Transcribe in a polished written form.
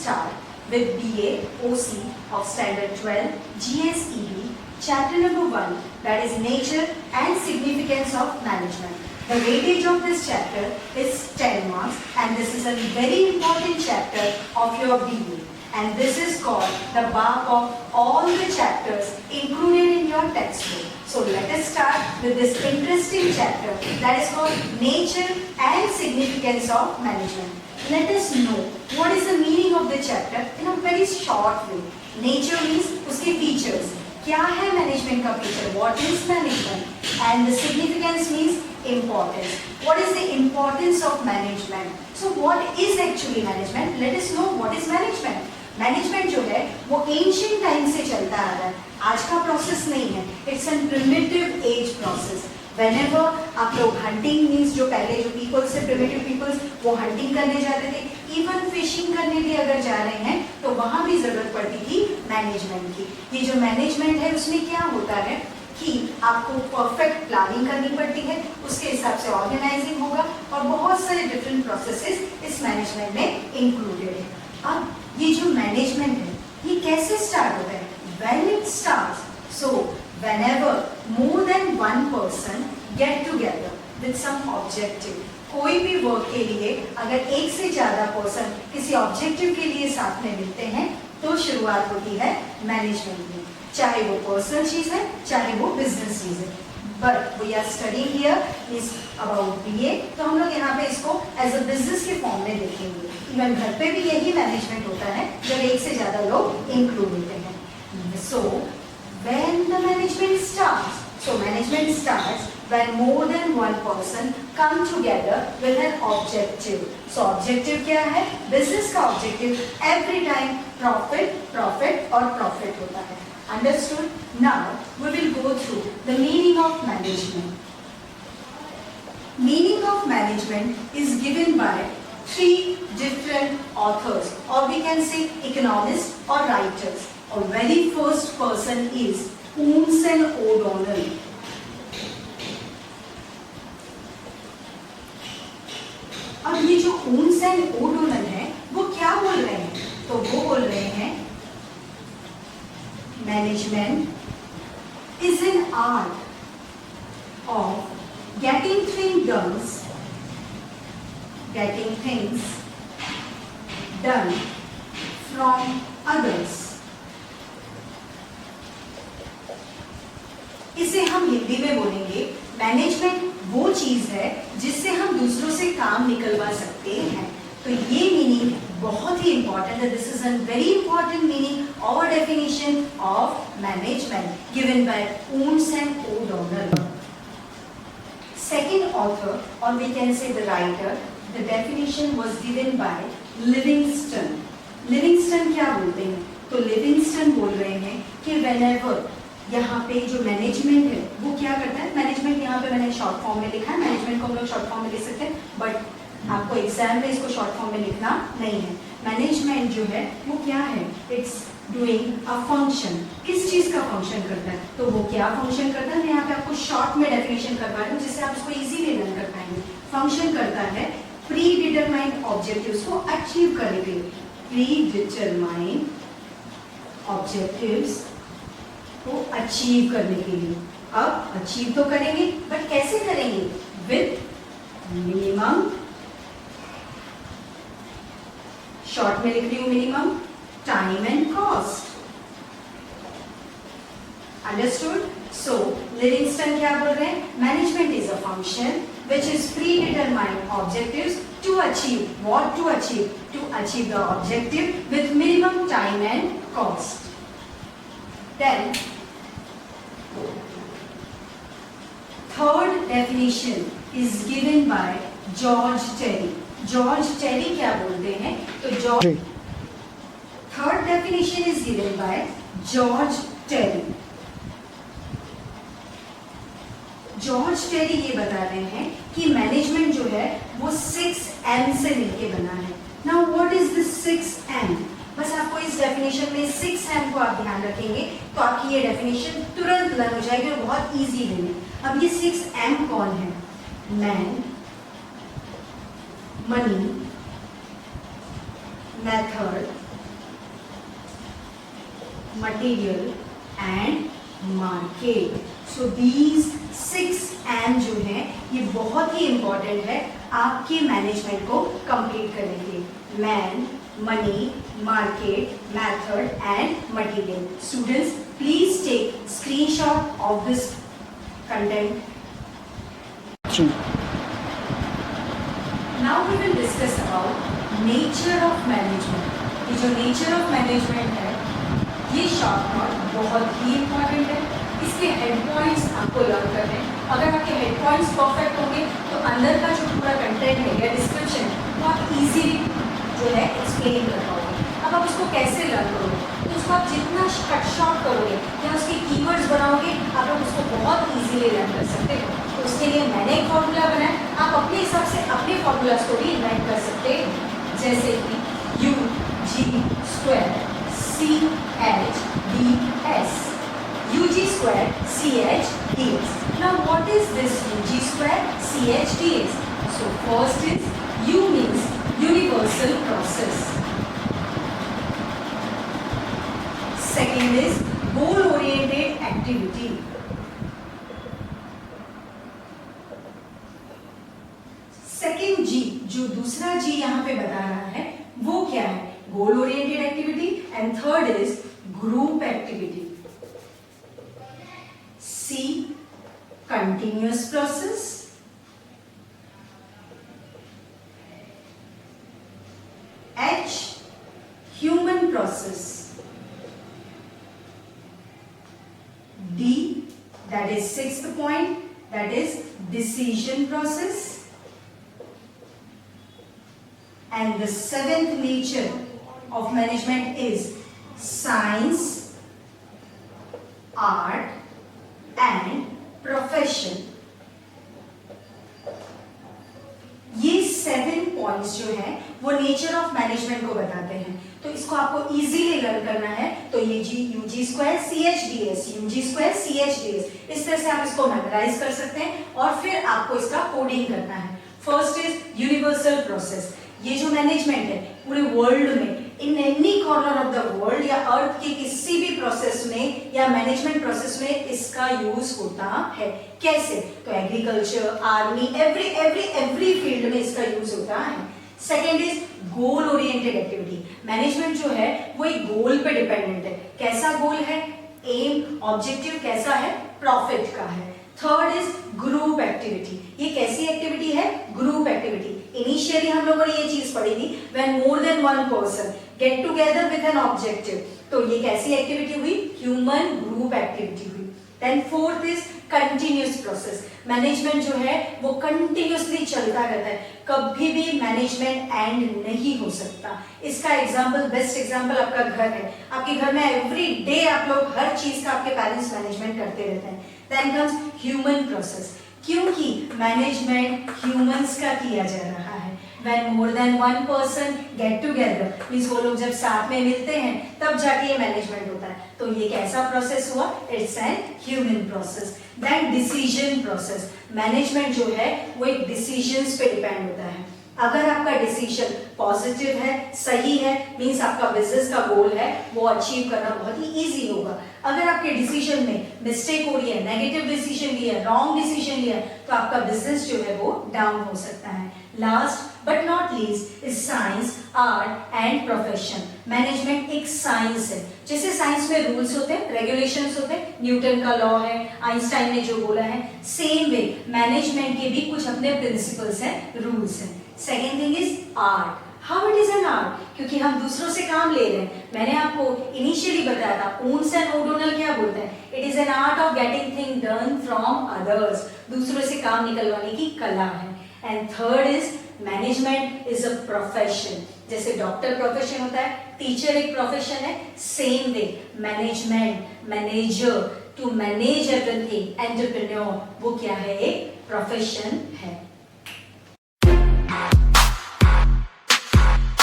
start with BA OC of Standard 12 GSEB, Chapter number 1, that is Nature and Significance of Management. The weightage of this chapter is 10 marks, and this is a very important chapter of your BA. And this is called the bulk of all the chapters included in your textbook. So let us start with this interesting chapter that is called Nature and Significance of Management. Let us know what is the meaning of the chapter in a very short way. Nature means उसके features. क्या है management का feature? What is management? And the significance means importance. What is the importance of management? So what is actually management? Let us know what is management. Management जो है वो ancient time से चलता आ रहा है, आज का प्रोसेस नहीं है. It's an primitive age process. Whenever आप लोग हंटिंग मीन्स जो पहले जो पीपल्स से प्रिमिटिव पीपल्स वो हंटिंग करने जाते थे, इवन फिशिंग करने भी अगर जा रहे हैं तो वहां भी जरूरत पड़ती थी मैनेजमेंट की. ये जो मैनेजमेंट है उसमें क्या होता है कि आपको परफेक्ट प्लानिंग करनी पड़ती है, उसके हिसाब से ऑर्गेनाइजिंग होगा और बहुत सारे डिफरेंट प्रोसेसेस इस मैनेजमेंट में इंक्लूडेड है. अब ये जो मैनेजमेंट है ये कैसे स्टार्ट होता है? When it starts, so whenever more than one person get together with some objective, कोई भी वर्क के लिए अगर एक से ज्यादा पर्सन किसी ऑब्जेक्टिव के लिए साथ में मिलते हैं तो शुरुआत होती है मैनेजमेंट में. चाहे वो पर्सनल चीज है चाहे वो बिजनेस चीज है. But we are studying here is about BA, तो हम लोग यहाँ पे इसको एज अ बिजनेस के फॉर्म में देखेंगे. इवन घर पे भी यही मैनेजमेंट होता है जब एक से ज्यादा लोग इंक्लूड होते हैं. सो when the management starts, so management starts when more than one person come together with an objective. So objective क्या है? business का objective every time profit, profit और profit होता है. Understood? Now we will go through the meaning of management. Meaning of management is given by three different authors, or we can say economists or writers. Our very first person is Oons and O'Donnell. अब ये जो Oons and O'Donnell है वो क्या बोल रहे हैं? तो वो बोल रहे हैं management is an art of getting things done from others. इसे हम हिंदी में बोलेंगे मैनेजमेंट वो चीज है जिससे हम दूसरों से काम निकलवा सकते हैं. तो ये मीनिंग बहुत ही इंपॉर्टेंट है. This is a very important meaning और definition of management given by Oons and O'Donnell. Second author, or we can say the writer, the definition was given by Livingston. Livingstone क्या बोलते हैं? तो Livingstone बोल रहे हैं कि whenever यहाँ पे जो मैनेजमेंट है वो क्या करता है? मैनेजमेंट यहाँ पे मैंने शॉर्ट फॉर्म में लिखा है. मैनेजमेंट को हम लोग शॉर्ट फॉर्म में लिख सकते हैं, बट आपको एग्जाम में इसको शॉर्ट फॉर्म में लिखना नहीं है. मैनेजमेंट जो है वो क्या है? It's doing a function. किस चीज का फंक्शन करता है? तो वो क्या फंक्शन करता है? मैं यहाँ पे आपको शॉर्ट में डेफिनेशन करवा रही हूँ जिससे आप इसको इजीली लर्न कर पाएंगे. फंक्शन करता है प्री डिटरमाइंड ऑब्जेक्टिव्स को अचीव करने के लिए. प्री डिटरमाइंड ऑब्जेक्टिव्स को अचीव करने के लिए. अब अचीव तो करेंगे बट कैसे करेंगे? विद मिनिमम, शॉर्ट में लिख रही हूं minimum time and cost. Understood? So Livingstone क्या बोल रहे हैं? Management is a function which is predetermined objectives to achieve. What to achieve? To achieve the objective with minimum time and cost. Then third definition is given by George Terry. George Terry क्या बोलते हैं? तो third definition is given by George Terry. George Terry ये बता रहे हैं कि management जो है वो 6M से मिलके बना है. Now what is this 6M? बस आपको इस डेफिनेशन में 6M को आप ध्यान रखेंगे तो आपकी ये डेफिनेशन तुरंत लर्न हो जाएगी और बहुत इजी वे में. अब ये 6M कौन है? Man, money, method, material and market. So these 6 M जो है ये बहुत ही इंपॉर्टेंट है आपके मैनेजमेंट को कंप्लीट करने के लिए। Man, money, market, method and material. Students please take screenshot of this content. Now we will discuss about nature of management। ये जो nature of management है ये शॉर्ट नोट बहुत ही इम्पॉर्टेंट है। इसके हेड पॉइंट्स आपको लर्न करने हैं। अगर आपके हेड पॉइंट्स परफेक्ट होंगे तो अंदर का जो पूरा कंटेंट है या डिस्क्रिप्शन है वो आप इजीली जो है एक्सप्लेन कर पाओगे। अब आप उसको कैसे लर्न करोगे तो उसको आप जितना कट शॉर्ट करोगे या उसके कीवर्ड्स बनाओगे आप लोग उसको बहुत इजीली लर्न कर सकते हो। तो उसके लिए मैंने एक फॉर्मूला बनाया, आप अपने हिसाब से अपने फॉर्मूलाज को भी इन्वेंट कर सकते हैं, जैसे कि UG² CHDS UG² CHDS। Now what is this UG² CHDS? So first is U means universal process, second is goal oriented activity, second G जो दूसरा G यहाँ पे बता रहा है वो क्या है, goal oriented activity, and third is group activity. C continuous process, H human process, D that is sixth point, that is decision process, and the seventh nature of management is science, art and profession। ये 7 points जो है वो nature of management को बताते हैं। तो इसको आपको इजीली लर्न करना है तो ये UG² CHDS UG² CHDS इस तरह से आप इसको मेमोराइज कर सकते हैं और फिर आपको इसका कोडिंग करना है। First is universal process. ये जो मैनेजमेंट है पूरे वर्ल्ड में in any corner of the world या अर्थ के किसी भी प्रोसेस में या मैनेजमेंट प्रोसेस में इसका यूज होता है। कैसे? तो एग्रीकल्चर, आर्मी, एवरी फील्ड में इसका यूज होता है। Second is goal oriented activity. Management जो है वो एक गोल पे डिपेंडेंट है। कैसा गोल है? एम, ऑब्जेक्टिव कैसा है? प्रॉफिट का है। Third is group activity. ये कैसी एक्टिविटी है? Group activity. इनिशियली हम लोगों ने ये चीज पढ़ी थी, when more than one person get together with an objective. तो ये कैसी एक्टिविटी हुई? ह्यूमन ग्रुप एक्टिविटी हुई। Then fourth is continuous process. Management जो है वो कंटिन्यूअसली चलता रहता है, कभी भी मैनेजमेंट एंड नहीं हो सकता। इसका एग्जांपल, बेस्ट एग्जांपल आपका घर है। आपके घर में एवरी डे आप लोग हर चीज का आपके पेरेंट्स मैनेजमेंट करते रहते हैं। देन कम्स ह्यूमन प्रोसेस, क्योंकि मैनेजमेंट ह्यूमंस का किया जा रहा है। When more than one person get together, means वो लोग जब साथ में मिलते हैं तब जाके ये मैनेजमेंट होता है। तो ये कैसा प्रोसेस हुआ? It's an human process. Then decision process. Management जो है वो एक डिसीजंस पे डिपेंड होता है। अगर आपका डिसीजन पॉजिटिव है, सही है, मीन्स आपका बिजनेस का गोल है वो अचीव करना बहुत ही इजी होगा। अगर आपके डिसीजन में मिस्टेक हो रही है, नेगेटिव डिसीजन लिया, रॉन्ग डिसीजन लिया, तो आपका बिजनेस जो है वो डाउन हो सकता है। Last but not least is science, art and profession. Management एक साइंस है। जैसे साइंस में रूल्स होते हैं, रेगुलेशंस होते हैं, न्यूटन का लॉ है, आइंस्टाइन ने जो बोला है, सेम वे मैनेजमेंट के भी कुछ अपने प्रिंसिपल्स हैं, रूल्स हैं। Second thing is art. How it is an art? क्योंकि हम दूसरों से काम ले रहे हैं। मैंने आपको इनिशियली बताया था, ओन्स एंड ओडोनल क्या बोलते हैं? It is an art of getting thing done from others. दूसरों से काम निकलवाने की कला है। And third is management is a profession. जैसे डॉक्टर प्रोफेशन होता है, टीचर एक प्रोफेशन है, same way management, manager, to manage everything, entrepreneur, वो क्या है? एक प्रोफेशन है।